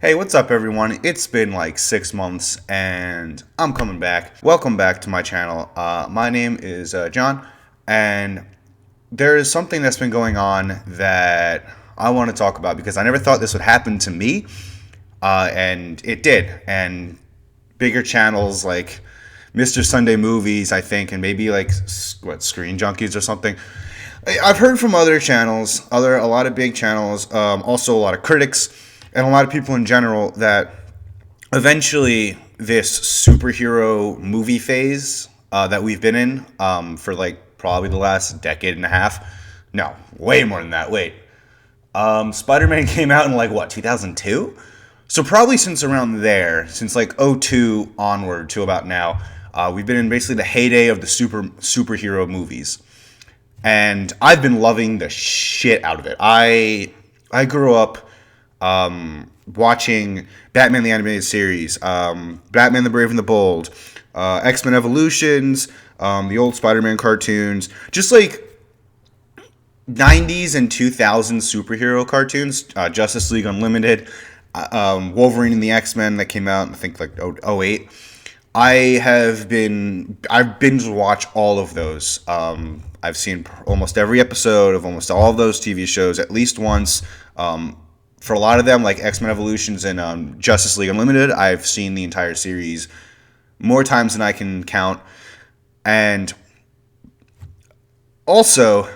Hey, what's up, everyone? It's been like 6 months, and I'm coming back. Welcome back to my channel. My name is John, and there is something that's been going on that I want to talk about because I never thought this would happen to me, and it did. And bigger channels like Mr. Sunday Movies, I think, and maybe like Screen Junkies or something. I've heard from other channels, a lot of big channels, also a lot of critics, and a lot of people in general that eventually this superhero movie phase that we've been in for like probably the last decade and a half. No, way more than that. Wait, Spider-Man came out in like what, 2002? So probably since around there, since like '02 onward to about now, we've been in basically the heyday of the superhero movies. And I've been loving the shit out of it. I grew up watching Batman the Animated Series, Batman the Brave and the Bold, X-Men Evolutions, the old Spider-Man cartoons, just like 90s and 2000s superhero cartoons, Justice League Unlimited, Wolverine and the X-Men that came out, I think like '08. I've binge watched all of those. I've seen almost every episode of almost all of those TV shows at least once. For a lot of them, like X-Men Evolutions and Justice League Unlimited, I've seen the entire series more times than I can count. And also,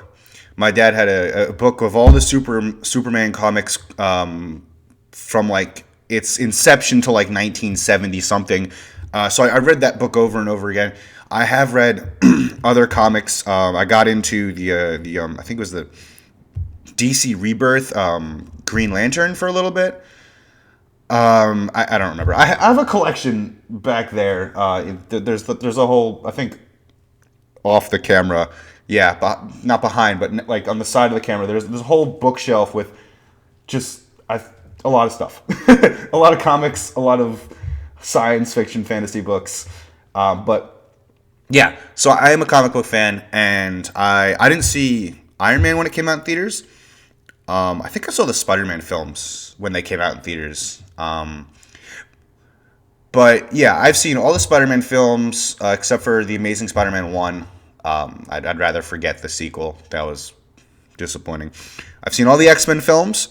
my dad had a book of all the Superman comics from like its inception to like 1970 something. So I read that book over and over again. I have read other comics. I got into the I think it was the DC Rebirth Green Lantern for a little bit. I don't remember. I have a collection back there. There's a whole, I think, off the camera. Yeah, not behind, but like on the side of the camera. There's a whole bookshelf with just a lot of stuff, a lot of comics, a lot of science fiction, fantasy books. But yeah, so I am a comic book fan, and I didn't see Iron Man when it came out in theaters. I think I saw the Spider-Man films when they came out in theaters. But yeah, I've seen all the Spider-Man films except for the Amazing Spider-Man 1. I'd rather forget the sequel. That was disappointing. I've seen all the X-Men films.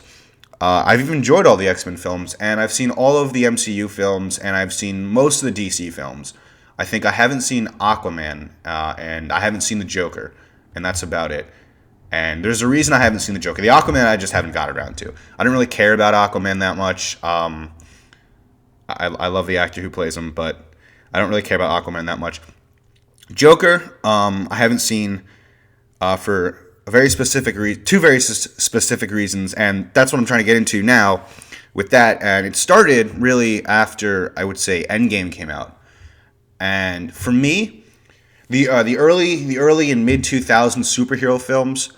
I've even enjoyed all the X-Men films, and I've seen all of the MCU films, and I've seen most of the DC films. I think I haven't seen Aquaman, and I haven't seen the Joker, and that's about it. And there's a reason I haven't seen the Joker. The Aquaman I just haven't got around to. I don't really care about Aquaman that much. I love the actor who plays him, but I don't really care about Aquaman that much. Joker, I haven't seen for two very specific reasons, and that's what I'm trying to get into now with that. And it started really after, I would say, Endgame came out. And for me, the early and mid 2000s superhero films,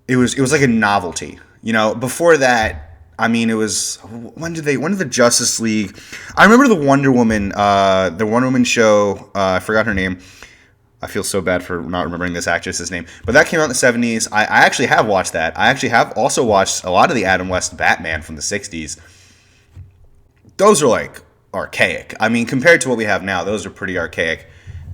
it was like a novelty. You know, before that, I mean, it was when did the Justice League? I remember the Wonder Woman show. I forgot her name. I feel so bad for not remembering this actress's name. But that came out in the 70s. I actually have watched that. I actually have also watched a lot of the Adam West Batman from the 60s. Those are like archaic. I mean, compared to what we have now, those are pretty archaic.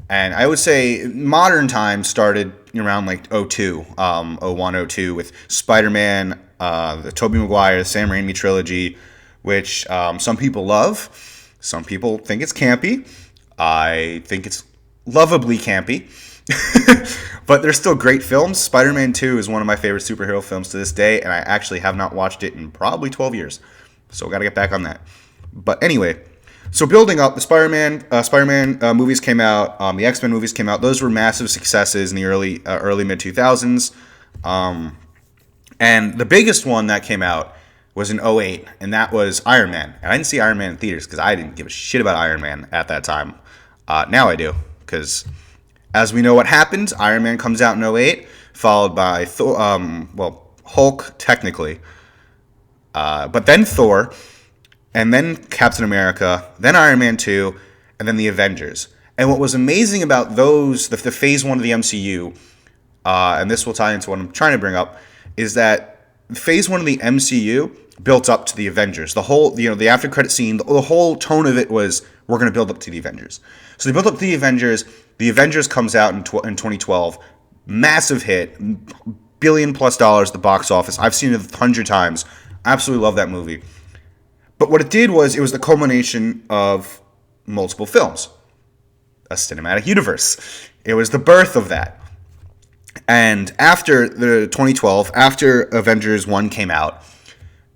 And I would say modern times started around like '02, '01, '02 with Spider-Man, the Tobey Maguire, the Sam Raimi trilogy, which some people love. Some people think it's campy. I think it's lovably campy. But they're still great films. Spider-Man 2 is one of my favorite superhero films to this day, and I actually have not watched it in probably 12 years. So got to get back on that. But anyway, so building up, the Spider-Man movies came out, the X-Men movies came out. Those were massive successes in the early mid 2000s. And the biggest one that came out was in '08, and that was Iron Man. And I didn't see Iron Man in theaters because I didn't give a shit about Iron Man at that time. Now I do, because as we know what happens, Iron Man comes out in '08, followed by Hulk technically, but then Thor, and then Captain America, then Iron Man 2, and then the Avengers. And what was amazing about those, the phase 1 of the MCU, and this will tie into what I'm trying to bring up, is that phase 1 of the MCU built up to the Avengers. The whole, the after credit scene, the whole tone of it was, we're going to build up to the Avengers. So they built up to the Avengers. The Avengers comes out in 2012. Massive hit. $1 billion+ at the box office. I've seen it 100 times. Absolutely love that movie. But what it did was, it was the culmination of multiple films. A cinematic universe. It was the birth of that. And after the 2012, after Avengers 1 came out,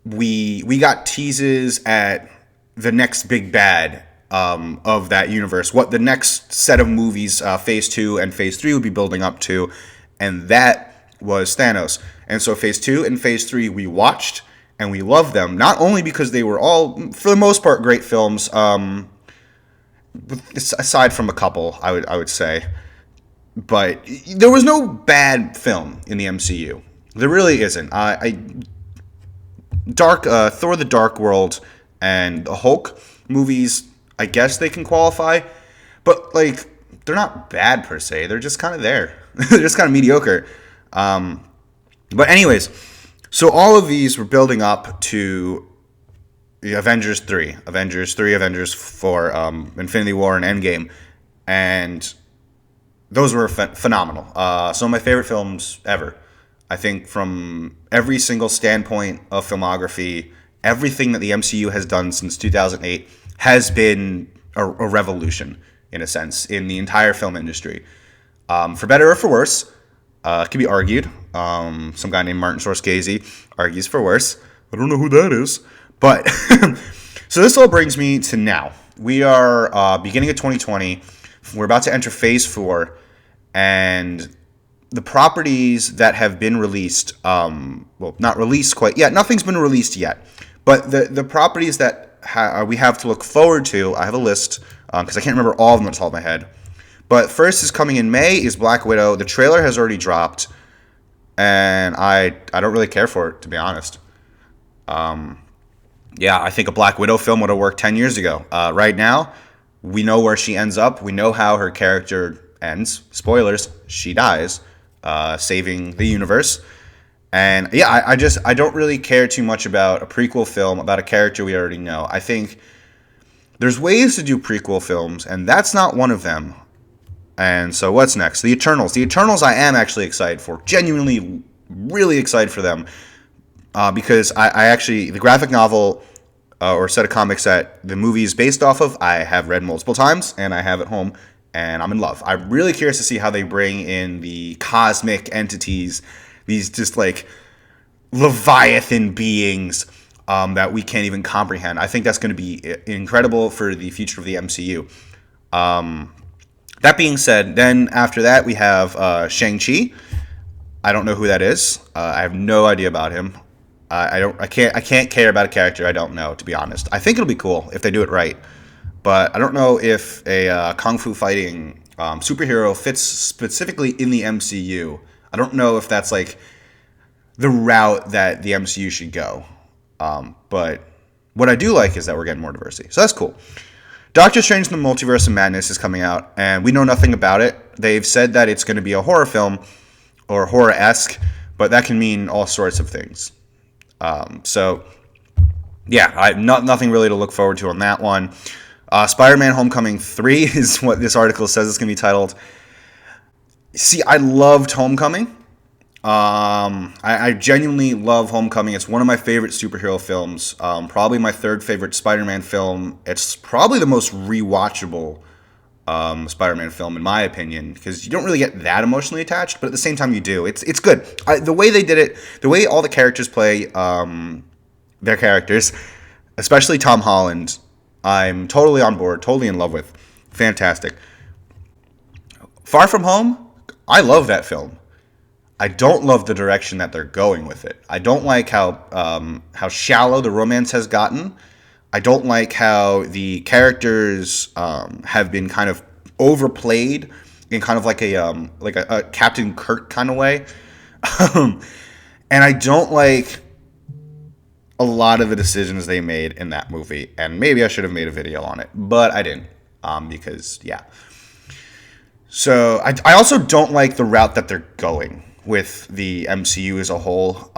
we got teases at the next big bad of that universe, what the next set of movies, Phase 2 and Phase 3 would be building up to, and that was Thanos. And so Phase 2 and Phase 3 we watched, and we loved them, not only because they were all, for the most part, great films, aside from a couple, I would say, but there was no bad film in the MCU. There really isn't. Thor: The Dark World and the Hulk movies, I guess they can qualify, but like, they're not bad per se. They're just kind of there. They're just kind of mediocre. But anyways, so all of these were building up to Avengers 3, Avengers 4, Infinity War, and Endgame, and those were phenomenal. Some of my favorite films ever. I think from every single standpoint of filmography, everything that the MCU has done since 2008 has been a revolution, in a sense, in the entire film industry. For better or for worse, it can be argued. Some guy named Martin Scorsese argues for worse. I don't know who that is. But, so this all brings me to now. We are beginning of 2020. We're about to enter Phase 4. And the properties that have been released, well, not released quite yet. Nothing's been released yet. But the properties that we have to look forward to, I have a list, because I can't remember all of them off the top of my head. But first is coming in May is Black Widow. The trailer has already dropped. And I don't really care for it, to be honest. Yeah, I think a Black Widow film would have worked 10 years ago. Right now, we know where she ends up. We know how her character ends. Spoilers, she dies, saving the universe. And yeah, I don't really care too much about a prequel film about a character we already know. I think there's ways to do prequel films, and that's not one of them. And so what's next? The Eternals. The Eternals I am actually excited for. Genuinely, really excited for them. Because I actually, the graphic novel or set of comics that the movie is based off of, I have read multiple times, and I have at home, and I'm in love. I'm really curious to see how they bring in the cosmic entities, these just like Leviathan beings that we can't even comprehend. I think that's going to be incredible for the future of the MCU. That being said, then after that we have Shang-Chi. I don't know who that is. I have no idea about him. I can't care about a character I don't know, to be honest. I think it'll be cool if they do it right, but I don't know if a kung fu fighting superhero fits specifically in the MCU. I don't know if that's like the route that the MCU should go. But what I do like is that we're getting more diversity, so that's cool. Doctor Strange in the Multiverse of Madness is coming out, and we know nothing about it. They've said that it's going to be a horror film or horror-esque, but that can mean all sorts of things. So, yeah, nothing really to look forward to on that one. Spider-Man Homecoming 3 is what this article says it's going to be titled. See, I loved Homecoming. I genuinely love Homecoming. It's one of my favorite superhero films. Probably my third favorite Spider-Man film. It's probably the most rewatchable Spider-Man film, in my opinion, because you don't really get that emotionally attached, but at the same time you do. It's good. The way they did it, the way all the characters play their characters, especially Tom Holland, I'm totally on board, totally in love with. Fantastic. Far From Home, I love that film. I don't love the direction that they're going with it. I don't like how shallow the romance has gotten. I don't like how the characters have been kind of overplayed in kind of like a Captain Kirk kind of way. And I don't like a lot of the decisions they made in that movie. And maybe I should have made a video on it, but I didn't because, yeah. So I also don't like the route that they're going with the MCU as a whole.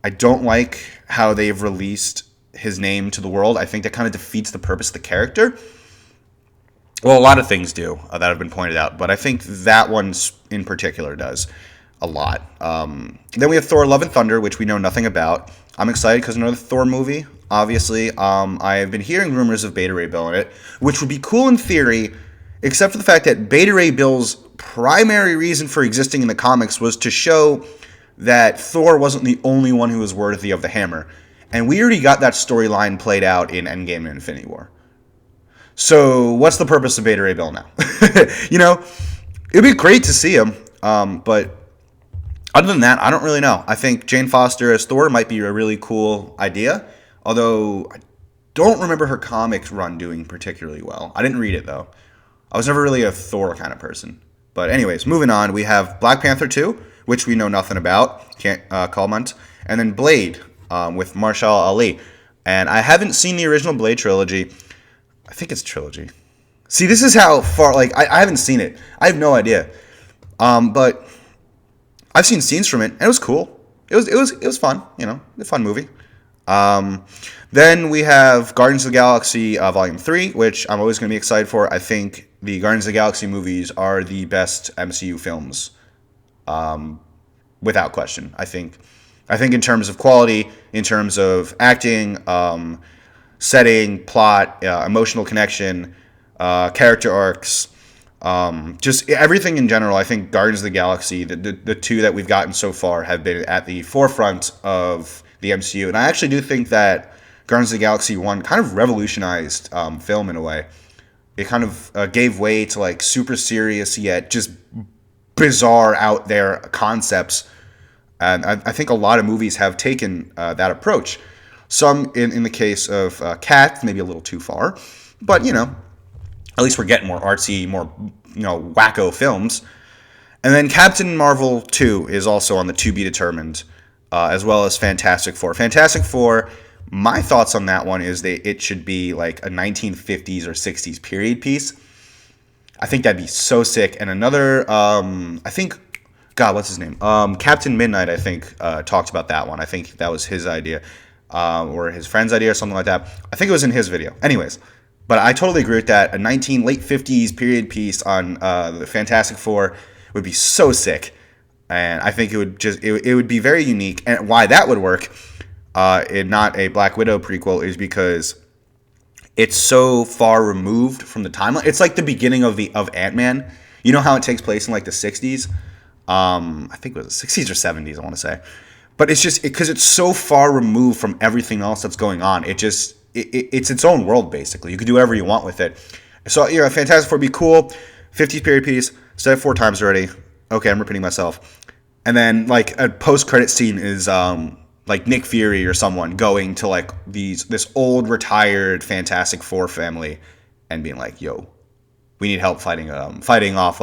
I don't like how they've released his name to the world. I think that kind of defeats the purpose of the character. Well, a lot of things do that have been pointed out, but I think that one in particular does a lot. Then we have Thor: Love and Thunder, which we know nothing about. I'm excited because another Thor movie. Obviously, I've been hearing rumors of Beta Ray Bill in it, which would be cool in theory, except for the fact that Beta Ray Bill's primary reason for existing in the comics was to show that Thor wasn't the only one who was worthy of the hammer. And we already got that storyline played out in Endgame and Infinity War. So what's the purpose of Beta Ray Bill now? It'd be great to see him, but other than that, I don't really know. I think Jane Foster as Thor might be a really cool idea, although I don't remember her comics run doing particularly well. I didn't read it, though. I was never really a Thor kind of person. But anyways, moving on, we have Black Panther 2, which we know nothing about, can't comment, and then Blade with Marshall Ali. And I haven't seen the original Blade trilogy. I think it's trilogy. See, this is how far, I haven't seen it. I have no idea. But I've seen scenes from it, and it was cool. It was fun, a fun movie. Then we have Guardians of the Galaxy Volume 3, which I'm always going to be excited for. I think the Guardians of the Galaxy movies are the best MCU films, without question. I think in terms of quality, in terms of acting, setting, plot, emotional connection, character arcs, just everything in general. I think Guardians of the Galaxy, the two that we've gotten so far, have been at the forefront of the MCU. And I actually do think that Guardians of the Galaxy 1 kind of revolutionized film in a way. It kind of gave way to super serious yet just bizarre out there concepts. And I think a lot of movies have taken that approach. Some, in the case of Cat, maybe a little too far. But, at least we're getting more artsy, more, wacko films. And then Captain Marvel 2 is also on the to be determined, as well as Fantastic Four. Fantastic Four, my thoughts on that one is that it should be like a 1950s or 60s period piece. I think that'd be so sick. And another, I think, God, what's his name? Captain Midnight, I think, talked about that one. I think that was his idea, or his friend's idea or something like that. I think it was in his video. Anyways, but I totally agree with that. A late 50s period piece on the Fantastic Four would be so sick. And I think it would be very unique. And why that would work in not a Black Widow prequel is because it's so far removed from the timeline. It's like the beginning of Ant-Man. You know how it takes place in the 60s? I think it was the 60s or 70s, I want to say. But it's just because it's so far removed from everything else that's going on. It's its own world, basically. You can do whatever you want with it. So, Fantastic Four would be cool. 50s period piece. Said it 4 times already. Okay, I'm repeating myself. And then, a post-credit scene is, Nick Fury or someone going to, this old, retired Fantastic Four family and being like, yo, we need help fighting off,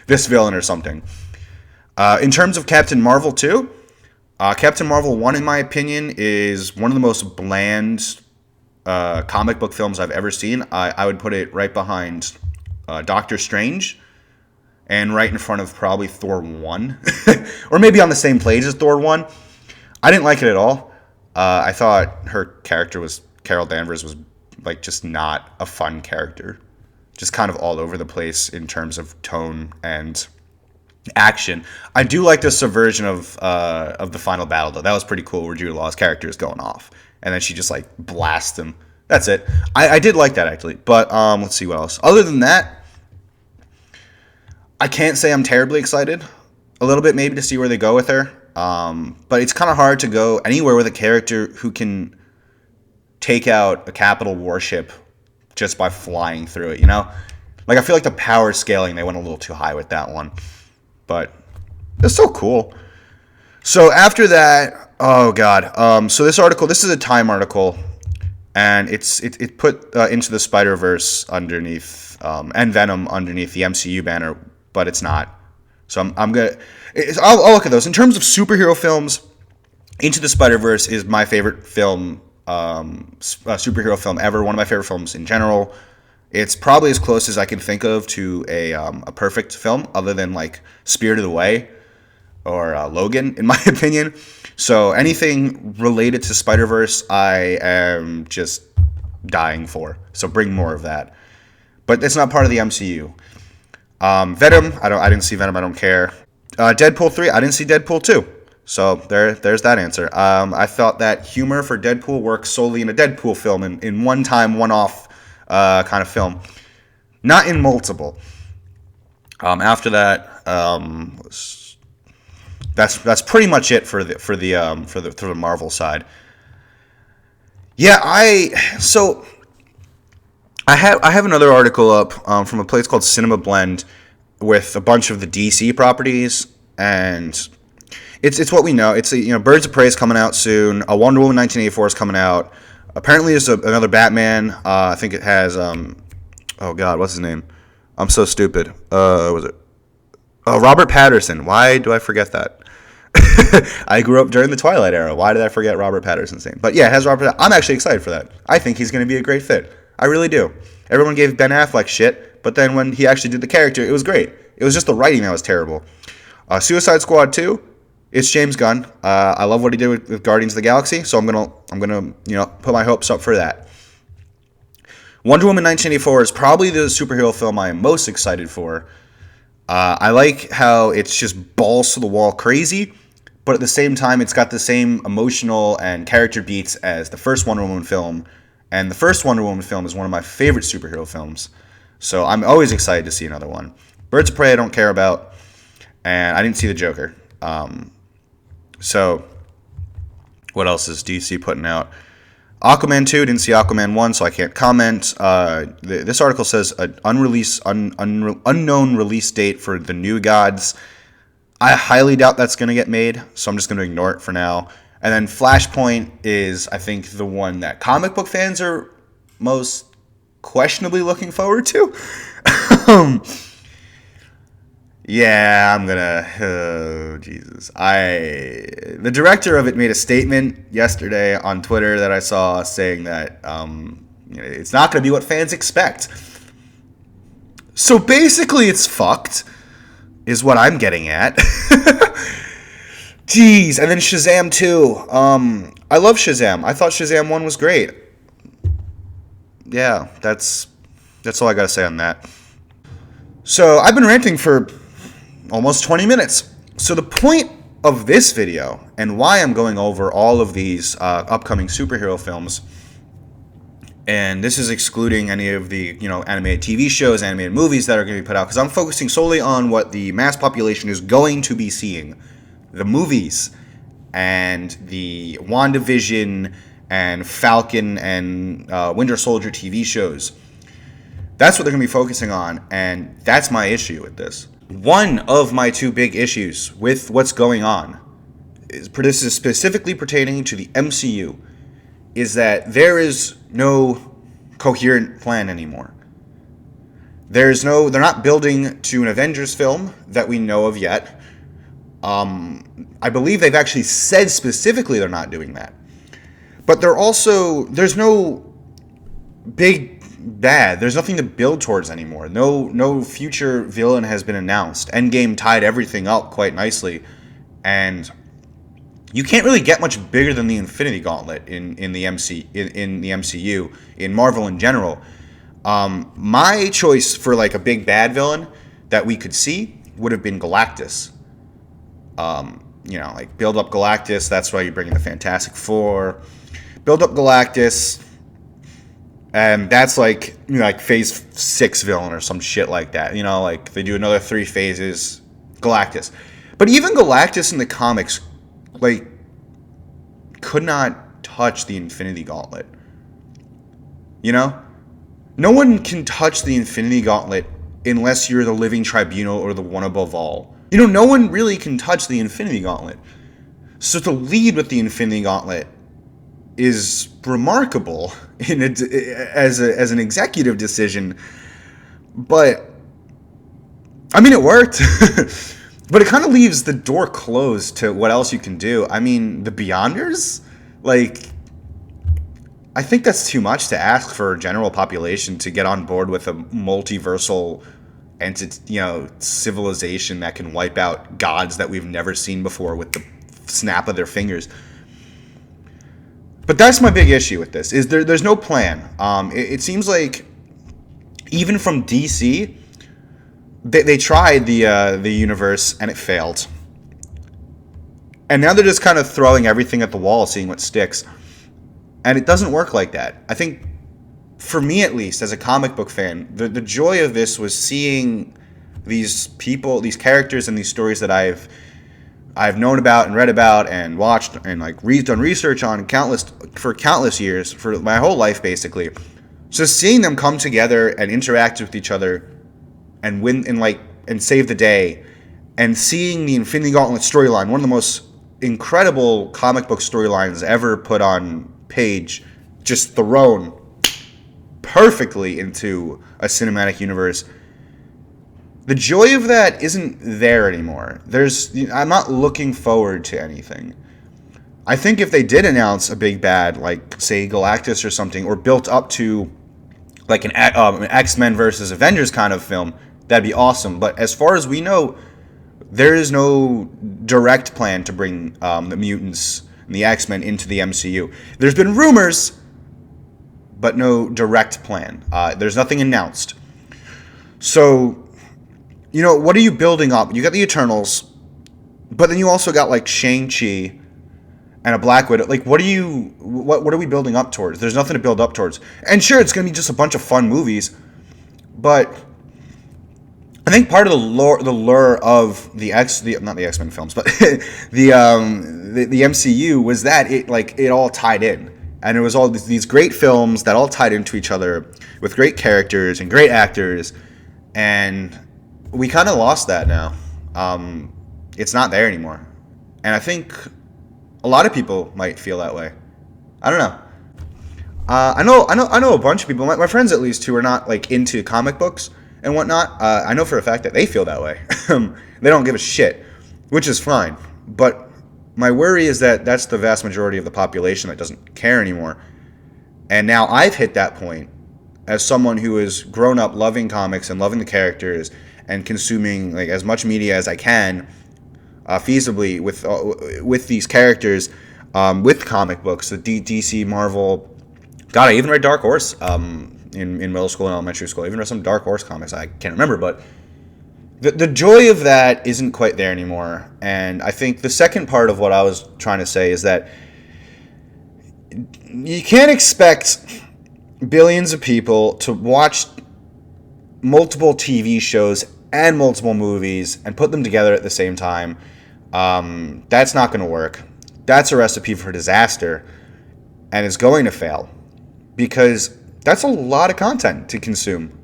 this villain or something. In terms of Captain Marvel 2, Captain Marvel 1, in my opinion, is one of the most bland comic book films I've ever seen. I would put it right behind Doctor Strange and right in front of probably Thor 1. Or maybe on the same page as Thor 1. I didn't like it at all. I thought her character Carol Danvers was just not a fun character. Just kind of all over the place in terms of tone and action. I do like the subversion of the final battle, though. That was pretty cool, where Jude Law's character is going off, and then she just blasts him. That's it. I did like that, actually. But let's see what else. Other than that, I can't say I'm terribly excited. A little bit, maybe, to see where they go with her. But it's kind of hard to go anywhere with a character who can take out a capital warship just by flying through it. I feel like the power scaling, they went a little too high with that one. But it's still cool. So after that, oh god. So this is a Time article, and it put Into the Spider-Verse underneath, and Venom underneath the MCU banner, but it's not. So I'll look at those. In terms of superhero films, Into the Spider-Verse is my favorite film, superhero film ever. One of my favorite films in general. It's probably as close as I can think of to a perfect film, other than Spirited Away or Logan, in my opinion. So anything related to Spider-Verse, I am just dying for. So bring more of that. But it's not part of the MCU. Venom, I didn't see Venom. I don't care. Deadpool 3, I didn't see Deadpool 2. So there's that answer. I thought that humor for Deadpool works solely in a Deadpool film, in one time, one-off kind of film, not in multiple. After that, that's pretty much it for the Marvel side. Yeah, I have another article up from a place called Cinema Blend with a bunch of the DC properties, and it's what we know. It's Birds of Prey is coming out soon. A Wonder Woman 1984 is coming out. Apparently, there's another Batman. I think it has oh God, what's his name? I'm so stupid. Was it? Robert Pattinson. Why do I forget that? I grew up during the Twilight era. Why did I forget Robert Pattinson's name? But yeah, it has Robert. I'm actually excited for that. I think he's going to be a great fit. I really do. Everyone gave Ben Affleck shit, but then when he actually did the character, it was great. It was just the writing that was terrible. Suicide Squad 2, it's James Gunn. I love what he did with Guardians of the Galaxy, so I'm gonna put my hopes up for that. Wonder Woman 1984 is probably the superhero film I am most excited for. I like how it's just balls to the wall crazy, but at the same time, it's got the same emotional and character beats as the first Wonder Woman film. And the first Wonder Woman film is one of my favorite superhero films. So I'm always excited to see another one. Birds of Prey I don't care about. And I didn't see the Joker. So what else is DC putting out? Aquaman 2, didn't see Aquaman 1, so I can't comment. This article says an unknown release date for The New Gods. I highly doubt that's going to get made, so I'm just going to ignore it for now. And then Flashpoint is, I think, the one that comic book fans are most questionably looking forward to. Yeah, I'm gonna. Oh, Jesus. The director of it made a statement yesterday on Twitter that I saw saying that it's not gonna be what fans expect. So basically, it's fucked, is what I'm getting at. Jeez, and then Shazam 2. I love Shazam. I thought Shazam 1 was great. Yeah, that's all I gotta say on that. So I've been ranting for almost 20 minutes. So the point of this video and why I'm going over all of these upcoming superhero films, and this is excluding any of the animated TV shows, animated movies that are going to be put out, because I'm focusing solely on what the mass population is going to be seeing. The movies and the WandaVision and Falcon and Winter Soldier TV shows. That's what they're going to be focusing on, and that's my issue with this. One of my two big issues with what's going on, this is specifically pertaining to the MCU, is that there is no coherent plan anymore. They're not building to an Avengers film that we know of yet. I believe they've actually said specifically they're not doing that. But there's no big bad. There's nothing to build towards anymore. No future villain has been announced. Endgame tied everything up quite nicely. And you can't really get much bigger than the Infinity Gauntlet in the MCU, in Marvel in general. My choice for like a big bad villain that we could see would have been Galactus. Like build up Galactus. That's why you bring in the Fantastic Four. Build up Galactus, and that's like phase 6 villain or some shit like that. Like they do another 3 phases. Galactus, but even Galactus in the comics, like, could not touch the Infinity Gauntlet. No one can touch the Infinity Gauntlet unless you're the Living Tribunal or the One Above All. No one really can touch the Infinity Gauntlet. So to lead with the Infinity Gauntlet is remarkable as an executive decision. But, I mean, it worked. But it kind of leaves the door closed to what else you can do. I mean, the Beyonders? Like, I think that's too much to ask for a general population to get on board with a multiversal entity, civilization that can wipe out gods that we've never seen before with the snap of their fingers. But that's my big issue with this, is there's no plan. It seems like even from DC, they tried the universe and it failed. And now they're just kind of throwing everything at the wall, seeing what sticks. And it doesn't work like that. I think, for me at least, as a comic book fan, the joy of this was seeing these people, these characters, and these stories that I've known about and read about and watched and like done research on for countless years, for my whole life basically. So seeing them come together and interact with each other and win and save the day, and seeing the Infinity Gauntlet storyline, one of the most incredible comic book storylines ever put on page, just thrown perfectly into a cinematic universe. The joy of that isn't there anymore. I'm not looking forward to anything. I think if they did announce a big bad, like say Galactus or something, or built up to like an X-Men versus Avengers kind of film, that'd be awesome. But as far as we know, there is no direct plan to bring the mutants and the X-Men into the MCU. There's been rumors, but no direct plan. There's nothing announced. So, what are you building up? You got the Eternals, but then you also got like Shang-Chi and a Black Widow. Like, what are we building up towards? There's nothing to build up towards. And sure, it's going to be just a bunch of fun movies, but I think part of the lure of not the X-Men films, but the MCU was that it all tied in, and it was all these great films that all tied into each other with great characters and great actors, and we kind of lost that now. It's not there anymore, and I think a lot of people might feel that way. I don't know. I know a bunch of people, my friends at least, who are not like into comic books and whatnot. I know for a fact that they feel that way. They don't give a shit, which is fine. But my worry is that that's the vast majority of the population that doesn't care anymore. And now I've hit that point as someone who has grown up loving comics and loving the characters and consuming like as much media as I can feasibly with these characters, with comic books, the DC, Marvel. God, I even read Dark Horse in middle school and elementary school. I even read some Dark Horse comics. I can't remember, but the joy of that isn't quite there anymore. And I think the second part of what I was trying to say is that you can't expect billions of people to watch multiple TV shows and multiple movies and put them together at the same time. That's not going to work. That's a recipe for disaster, and it's going to fail because that's a lot of content to consume.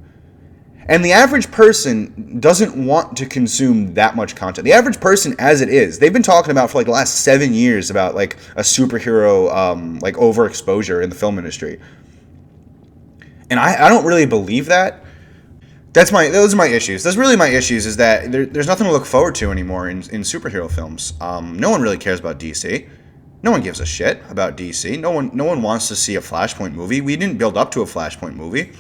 And the average person doesn't want to consume that much content. The average person, as it is, they've been talking about for like the last 7 years about like a superhero like overexposure in the film industry. And I don't really believe that. Those are my issues. That's really my issues, is that there's nothing to look forward to anymore in superhero films. No one really cares about DC. No one gives a shit about DC. No one wants to see a Flashpoint movie. We didn't build up to a Flashpoint movie.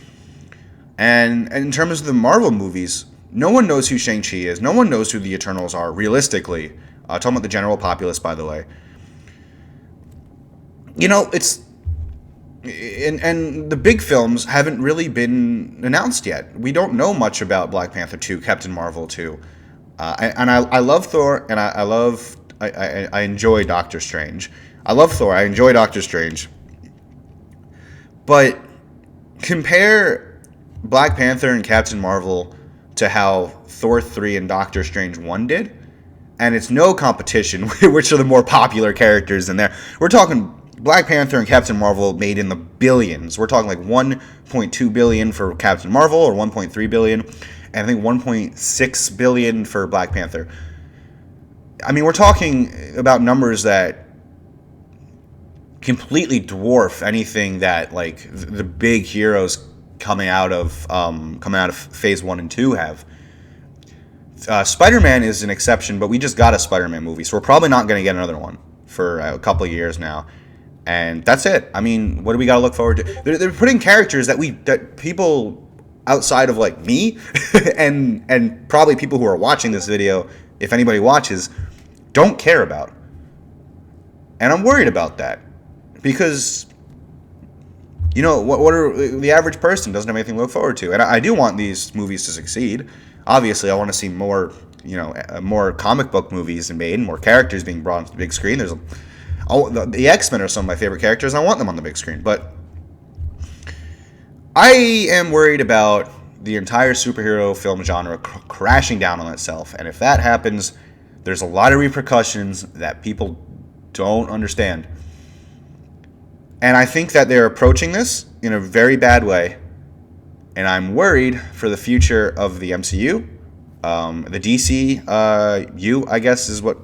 And in terms of the Marvel movies, no one knows who Shang-Chi is. No one knows who the Eternals are, realistically. Talking about the general populace, by the way. It's... And the big films haven't really been announced yet. We don't know much about Black Panther 2, Captain Marvel 2. I love Thor, and I enjoy Doctor Strange. I love Thor. I enjoy Doctor Strange. But compare Black Panther and Captain Marvel to how Thor 3 and Doctor Strange 1 did, and it's no competition which are the more popular characters in there. We're talking Black Panther and Captain Marvel made in the billions. We're talking like 1.2 billion for Captain Marvel, or 1.3 billion, and I think 1.6 billion for Black Panther. I mean, we're talking about numbers that completely dwarf anything that like the big heroes coming out of Phase 1 and 2 have. Spider-Man is an exception, but we just got a Spider-Man movie, so we're probably not going to get another one for a couple of years now. And that's it. I mean, what do we got to look forward to? They're putting characters that people outside of like me and probably people who are watching this video, if anybody watches, don't care about. And I'm worried about that because, what are the average person doesn't have anything to look forward to. And I do want these movies to succeed. Obviously, I want to see more, more comic book movies made, more characters being brought onto the big screen. The X-Men are some of my favorite characters. And I want them on the big screen. But I am worried about the entire superhero film genre crashing down on itself. And if that happens, there's a lot of repercussions that people don't understand. And I think that they're approaching this in a very bad way. And I'm worried for the future of the MCU. The DCU, I guess, is what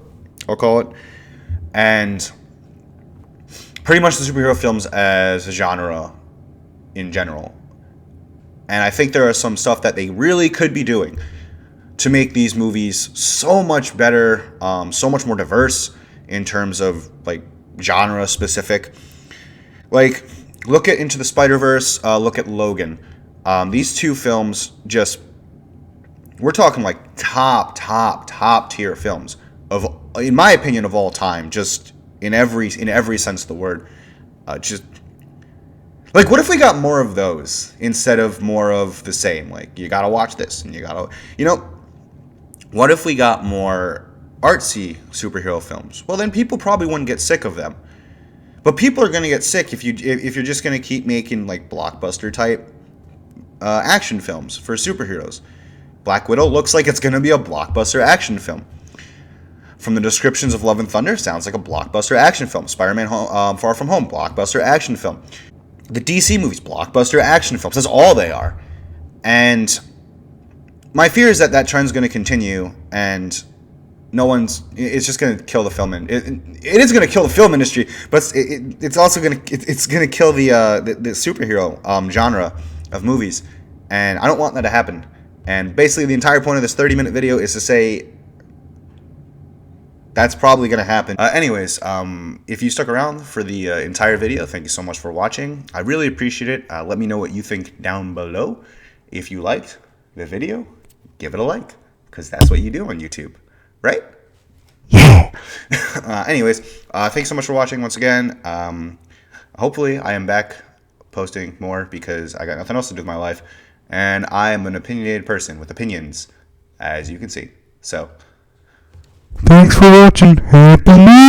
I'll call it. And pretty much the superhero films as a genre in general. And I think there are some stuff that they really could be doing to make these movies so much better, so much more diverse in terms of like genre specific. Like, look at Into the Spider-Verse, look at Logan. These two films we're talking like top tier films in my opinion, of all time, just in every sense of the word. Just like, what if we got more of those instead of more of the same? Like, you gotta watch this, and you gotta, what if we got more artsy superhero films? Well, then people probably wouldn't get sick of them. But people are gonna get sick if you're just gonna keep making like blockbuster type action films for superheroes. Black Widow looks like it's gonna be a blockbuster action film. From the descriptions of Love and Thunder, sounds like a blockbuster action film. Spider-Man Far From Home, blockbuster action film. The DC movies, blockbuster action films. That's all they are. And my fear is that trend's going to continue, and it's just going to kill the film. It is going to kill the film industry, but it's also going to kill the superhero genre of movies. And I don't want that to happen. And basically the entire point of this 30-minute video is to say that's probably going to happen. Anyways, if you stuck around for the entire video, thank you so much for watching. I really appreciate it. Let me know what you think down below. If you liked the video, give it a like, because that's what you do on YouTube, right? Yeah. Anyways, thanks so much for watching once again. Hopefully I am back posting more because I got nothing else to do with my life. And I am an opinionated person with opinions, as you can see. So, thanks for watching. Happy New Year!